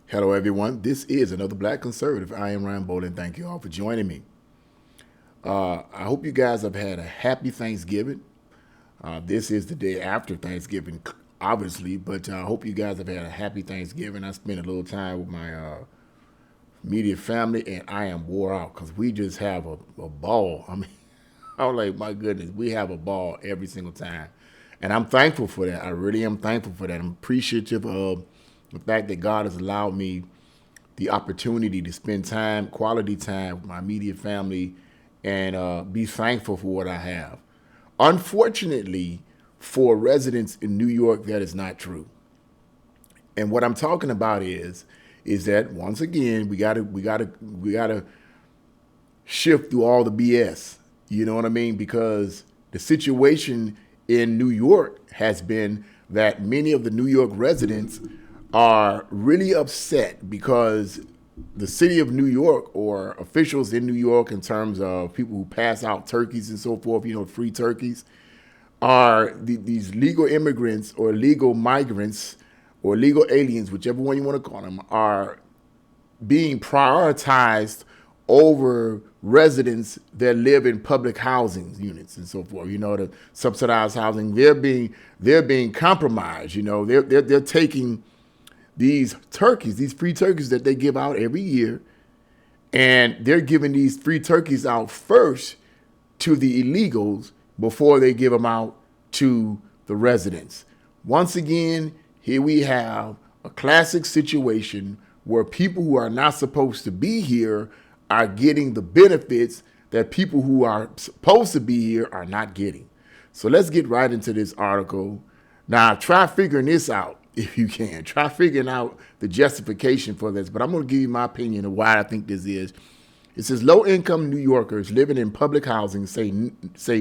Hello, everyone. This is another Black Conservative. I am Ryan Bolden. Thank you all for joining me. I hope you guys have had a happy Thanksgiving. This is the day after Thanksgiving, obviously, but I hope you guys have had a happy Thanksgiving. I spent a little time with my immediate family, and I am wore out because we just have a ball. I mean, I'm like, my goodness, we have a ball every single time. And I'm thankful for that. I really am thankful for that. I'm appreciative of the fact that God has allowed me the opportunity to spend time, quality time with my immediate family, and be thankful for what I have. Unfortunately, for residents in New York, that is not true. And what I'm talking about is that once again we gotta shift through all the BS. You know what I mean? Because the situation in New York has been that many of the New York residents are really upset because the city of New York or officials in New York, in terms of people who pass out turkeys and so forth, free turkeys, are these legal immigrants or legal migrants or legal aliens, whichever one you want to call them, are being prioritized over residents that live in public housing units and so forth. The subsidized housing, they're being compromised. They're taking these turkeys, these free turkeys that they give out every year, and they're giving these free turkeys out first to the illegals before they give them out to the residents. Once again, here we have a classic situation where people who are not supposed to be here are getting the benefits that people who are supposed to be here are not getting. So let's get right into this article. Now, try figuring this out if you can. Try figuring out the justification for this, but I'm going to give you my opinion of why I think this is. It says low-income New Yorkers living in public housing say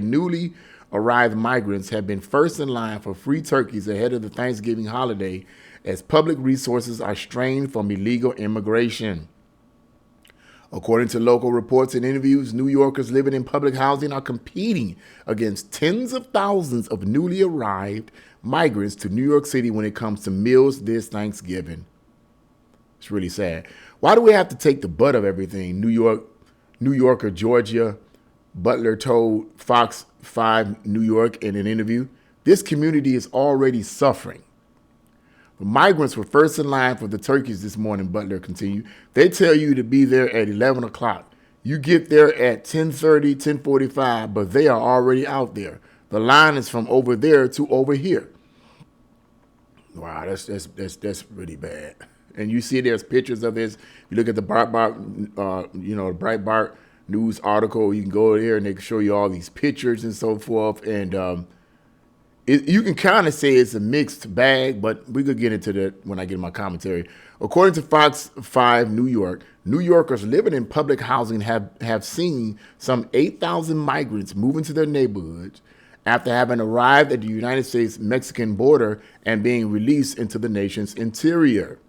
newly arrived migrants have been first in line for free turkeys ahead of the Thanksgiving holiday as public resources are strained from illegal immigration. According to local reports and interviews, New Yorkers living in public housing are competing against tens of thousands of newly arrived migrants to New York City when it comes to meals this Thanksgiving. It's really sad. Why do we have to take the butt of everything? New Yorker Georgia Butler told Fox 5 New York in an interview. This community is already suffering. The migrants were first in line for the turkeys this morning, Butler continued. They tell you to be there at 11 o'clock. You get there at 10:30, 10:45, but they are already out there. The line is from over there to over here. Wow, that's really bad. And you see there's pictures of this. You look at the Breitbart news article. You can go there and they can show you all these pictures and so forth. And you can kind of say it's a mixed bag, but we could get into that when I get my commentary. According to Fox 5 New York, New Yorkers living in public housing have seen some 8,000 migrants move into their neighborhoods after having arrived at the United States-Mexican border and being released into the nation's interior.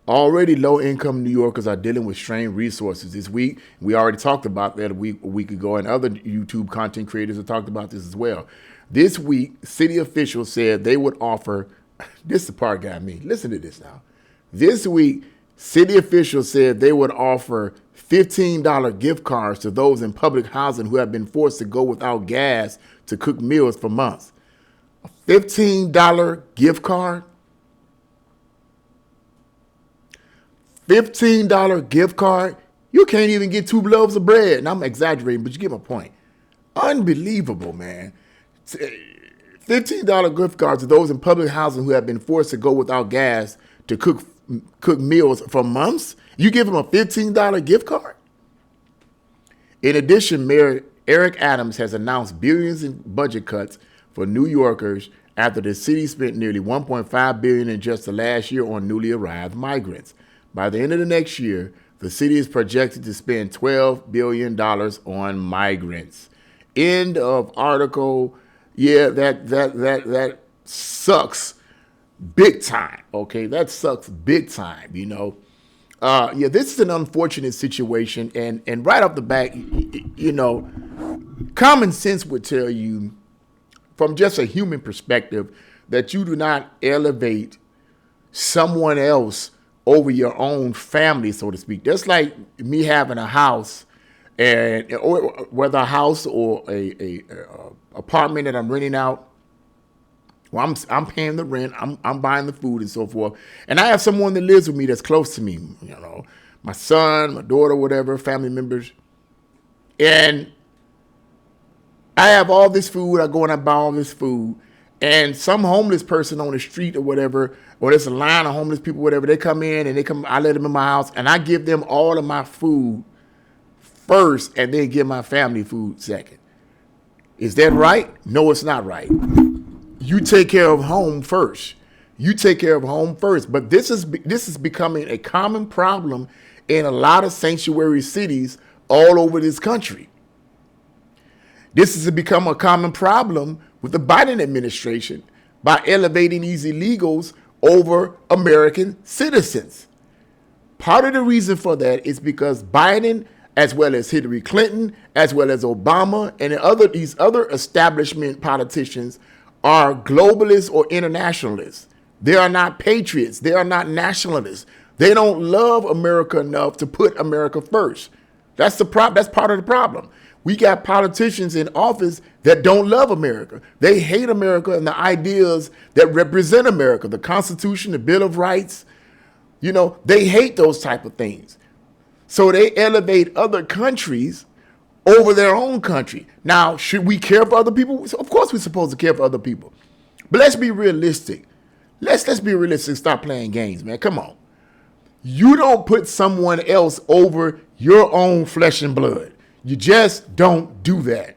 Already low-income New Yorkers are dealing with strained resources this week. We already talked about that a week ago, and other YouTube content creators have talked about this as well. This week, city officials said they would offer, this is the part got me, listen to this now. This week, city officials said they would offer $15 gift cards to those in public housing who have been forced to go without gas to cook meals for months. A $15 gift card? $15 gift card? You can't even get 2 loaves of bread. And I'm exaggerating, but you get my point. Unbelievable, man. $15 gift cards to those in public housing who have been forced to go without gas to cook meals for months? You give them a $15 gift card? In addition, Mayor Eric Adams has announced billions in budget cuts for New Yorkers after the city spent nearly $1.5 billion in just the last year on newly arrived migrants. By the end of the next year, the city is projected to spend $12 billion on migrants. End of article. Yeah, that sucks big time. Okay, that sucks big time. This is an unfortunate situation, and right off the bat, common sense would tell you, from just a human perspective, that you do not elevate someone else over your own family, so to speak. Just like me having a house, and or whether a house or a apartment that I'm renting out. Well, I'm paying the rent, I'm buying the food and so forth, and I have someone that lives with me that's close to me. My son, my daughter, whatever, family members, and I have all this food. I go and I buy all this food, and some homeless person on the street or whatever, or there's a line of homeless people, whatever, they come in and I let them in my house, and I give them all of my food first, and then give my family food second. Is that right? No, it's not right. You take care of home first. You take care of home first. But this is becoming a common problem in a lot of sanctuary cities all over this country. This has become a common problem with the Biden administration by elevating these illegals over American citizens. Part of the reason for that is because Biden, as well as Hillary Clinton, as well as Obama, and these other establishment politicians are globalists or internationalists. They are not patriots. They are not nationalists. They don't love America enough to put America first. That's part of the problem. We got politicians in office that don't love America. They hate America and the ideas that represent America, the Constitution, the Bill of Rights. They hate those type of things. So they elevate other countries over their own country. Now, should we care for other people? Of course we're supposed to care for other people. But let's be realistic. Let's be realistic and stop playing games, man. Come on. You don't put someone else over your own flesh and blood. You just don't do that.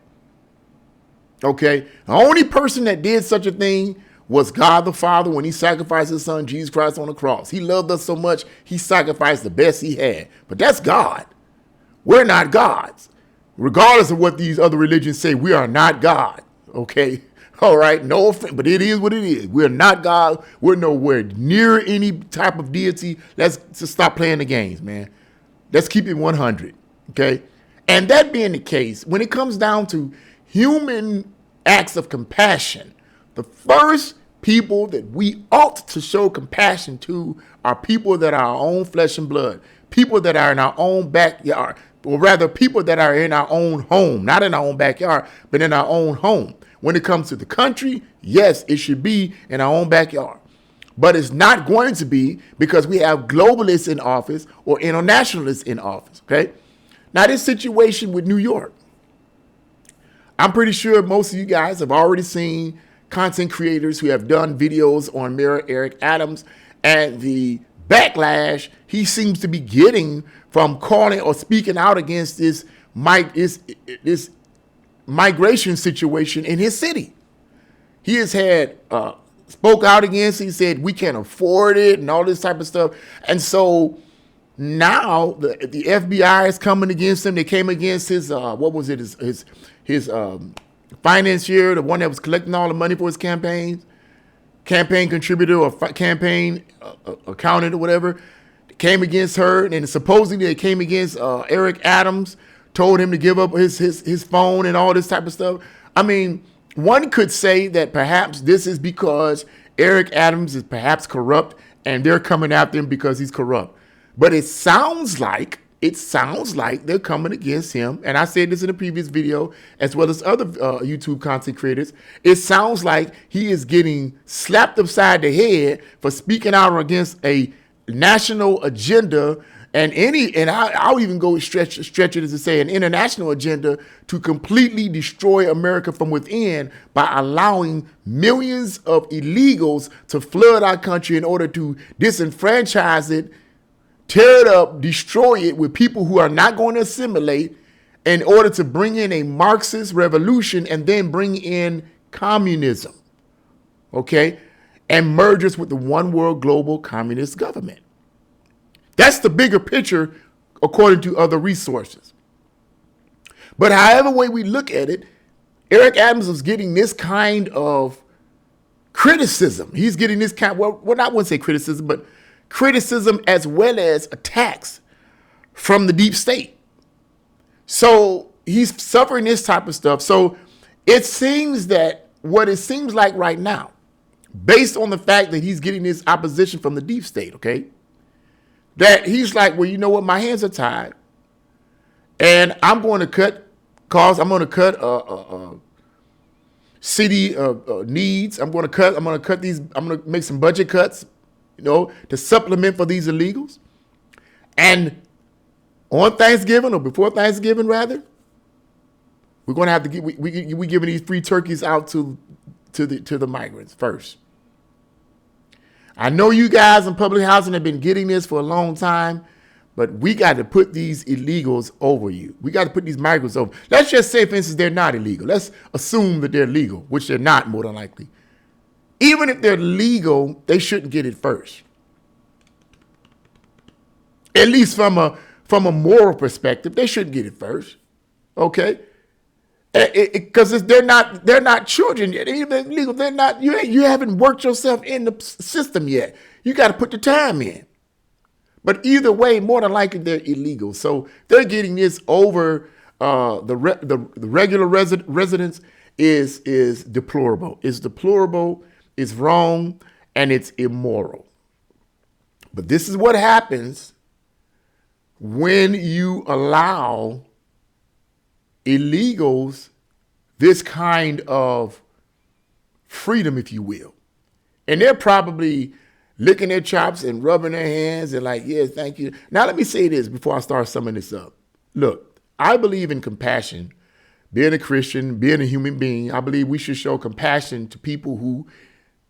Okay? The only person that did such a thing was God the Father when he sacrificed his son, Jesus Christ, on the cross. He loved us so much, he sacrificed the best he had. But that's God. We're not gods. Regardless of what these other religions say, we are not God. Okay? All right? No offense, but it is what it is. We're not God. We're nowhere near any type of deity. Let's just stop playing the games, man. Let's keep it 100. Okay? And that being the case, when it comes down to human acts of compassion, the first people that we ought to show compassion to are people that are our own flesh and blood, people that are in our own backyard, or rather people that are in our own home, not in our own backyard, but in our own home. When it comes to the country, yes, it should be in our own backyard. But it's not going to be because we have globalists in office or internationalists in office, okay? Now, this situation with New York, I'm pretty sure most of you guys have already seen content creators who have done videos on Mayor Eric Adams and the backlash he seems to be getting from calling or speaking out against this migration situation in his city. He has had spoke out against it. He said we can't afford it and all this type of stuff. And so now the FBI is coming against him. They came against his his financier, the one that was collecting all the money for his campaign contributor or campaign accountant or whatever. They came against her, and supposedly they came against Eric Adams, told him to give up his phone and all this type of stuff. I mean, one could say that perhaps this is because Eric Adams is perhaps corrupt and they're coming after him because he's corrupt. But it sounds like they're coming against him. And I said this in a previous video, as well as other YouTube content creators. It sounds like he is getting slapped upside the head for speaking out against a national agenda, and I'll even go stretch it as to say an international agenda to completely destroy America from within by allowing millions of illegals to flood our country in order to disenfranchise it, tear it up, destroy it with people who are not going to assimilate in order to bring in a Marxist revolution and then bring in communism, okay, and merge us with the one world global communist government. That's the bigger picture according to other resources. But however way we look at it, Eric Adams was getting this kind of criticism. He's getting this kind, well, I wouldn't say criticism, but criticism as well as attacks from the deep state. So he's suffering this type of stuff. So it seems that what it seems like right now, based on the fact that he's getting this opposition from the deep state, okay, that he's like, well, you know what? My hands are tied, and I'm going to cut costs. I'm going to cut city needs. I'm going to cut these. I'm going to make some budget cuts, to supplement for these illegals. And on Thanksgiving, or before Thanksgiving, rather, we're going to have to give we giving these free turkeys out to the migrants first. I know you guys in public housing have been getting this for a long time, but we got to put these illegals over you. We got to put these migrants over. Let's just say, for instance, they're not illegal. Let's assume that they're legal, which they're not, more than likely. Even if they're legal, they shouldn't get it first. At least from a moral perspective, they shouldn't get it first. Okay? Because they're not children yet. Even legal, they're not. You haven't worked yourself in the system yet. You got to put the time in. But either way, more than likely they're illegal. So they're getting this over the regular residents is deplorable. It's deplorable. It's wrong, and it's immoral. But this is what happens when you allow illegals this kind of freedom, if you will. And they're probably licking their chops and rubbing their hands and like, yes, thank you. Now, let me say this before I start summing this up. Look, I believe in compassion. Being a Christian, being a human being, I believe we should show compassion to people who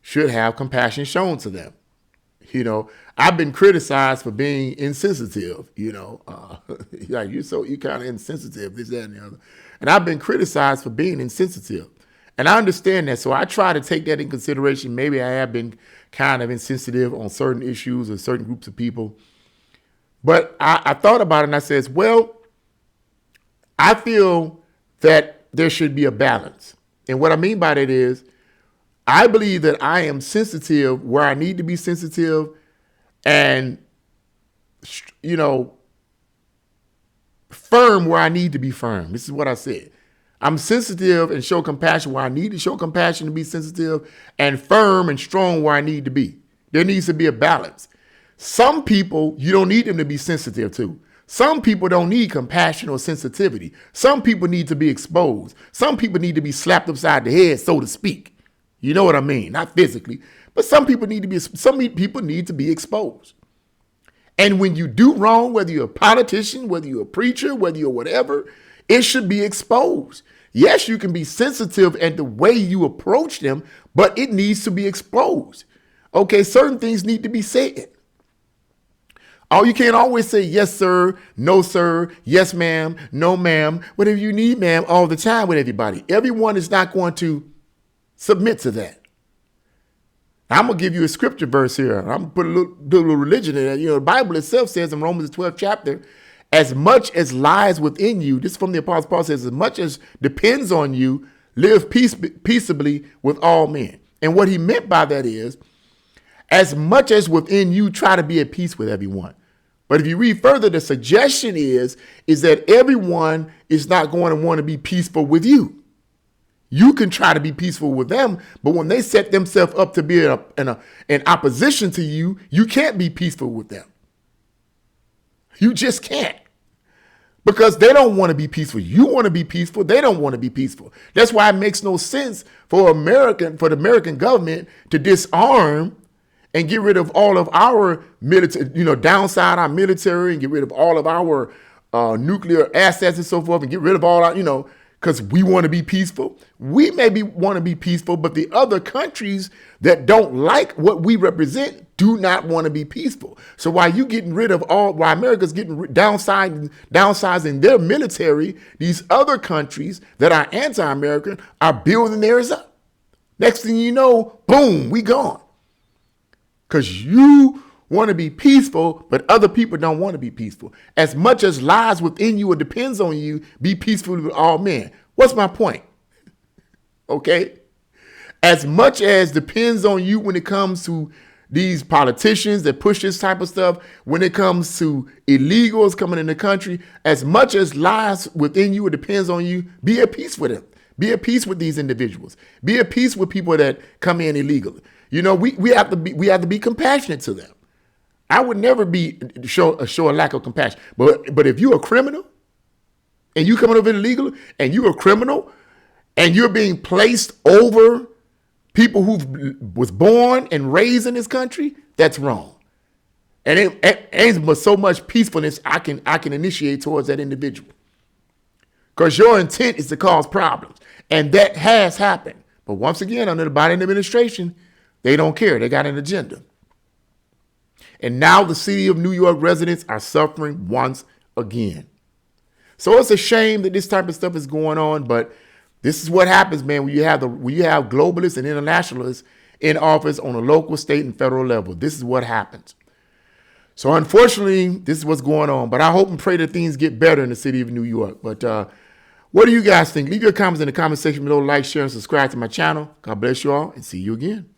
should have compassion shown to them. I've been criticized for being insensitive, like you kind of insensitive, this, that, and the other. And I've been criticized for being insensitive. And I understand that. So I try to take that in consideration. Maybe I have been kind of insensitive on certain issues or certain groups of people. But I thought about it and I says, well, I feel that there should be a balance. And what I mean by that is, I believe that I am sensitive where I need to be sensitive and, firm where I need to be firm. This is what I said. I'm sensitive and show compassion where I need to show compassion to be sensitive, and firm and strong where I need to be. There needs to be a balance. Some people, you don't need them to be sensitive to. Some people don't need compassion or sensitivity. Some people need to be exposed. Some people need to be slapped upside the head, so to speak. You know what I mean? Not physically, but some people need to be exposed. And when you do wrong, whether you're a politician, whether you're a preacher, whether you're whatever, it should be exposed. Yes, you can be sensitive at the way you approach them, but it needs to be exposed. Okay, certain things need to be said. Oh, you can't always say yes, sir, no, sir, yes, ma'am, no, ma'am, whatever you need, ma'am, all the time with everybody. Everyone is not going to submit to that. I'm going to give you a scripture verse here. I'm going to put a little religion in it. The Bible itself says in Romans 12th chapter, as much as lies within you, this is from the Apostle Paul, says, as much as depends on you, live peaceably with all men. And what he meant by that is, as much as within you, try to be at peace with everyone. But if you read further, the suggestion is that everyone is not going to want to be peaceful with you. You can try to be peaceful with them, but when they set themselves up to be in opposition to you, you can't be peaceful with them. You just can't. Because they don't want to be peaceful. You want to be peaceful. They don't want to be peaceful. That's why it makes no sense for the American government to disarm and get rid of all of our military, downside our military and get rid of all of our nuclear assets and so forth and get rid of all our, because we want to be peaceful. We maybe want to be peaceful, but the other countries that don't like what we represent do not want to be peaceful. So while America's getting downsizing their military, these other countries that are anti-American are building theirs up. Next thing you know, boom, we gone. Because you want to be peaceful, but other people don't want to be peaceful. As much as lies within you or depends on you, be peaceful with all men. What's my point? Okay? As much as depends on you when it comes to these politicians that push this type of stuff, when it comes to illegals coming in the country, as much as lies within you or depends on you, be at peace with them. Be at peace with these individuals. Be at peace with people that come in illegally. We have to be compassionate to them. I would never show a lack of compassion. But if you're a criminal and you coming over illegally and you're a criminal and you're being placed over people who was born and raised in this country, that's wrong. And it ain't but so much peacefulness I can initiate towards that individual. Because your intent is to cause problems. And that has happened. But once again, under the Biden administration, they don't care. They got an agenda. And now the city of New York residents are suffering once again. So it's a shame that this type of stuff is going on, but this is what happens, man, when you have globalists and internationalists in office on a local, state, and federal level. This is what happens. So unfortunately, this is what's going on. But I hope and pray that things get better in the city of New York. But what do you guys think? Leave your comments in the comment section below. Like, share, and subscribe to my channel. God bless you all, and see you again.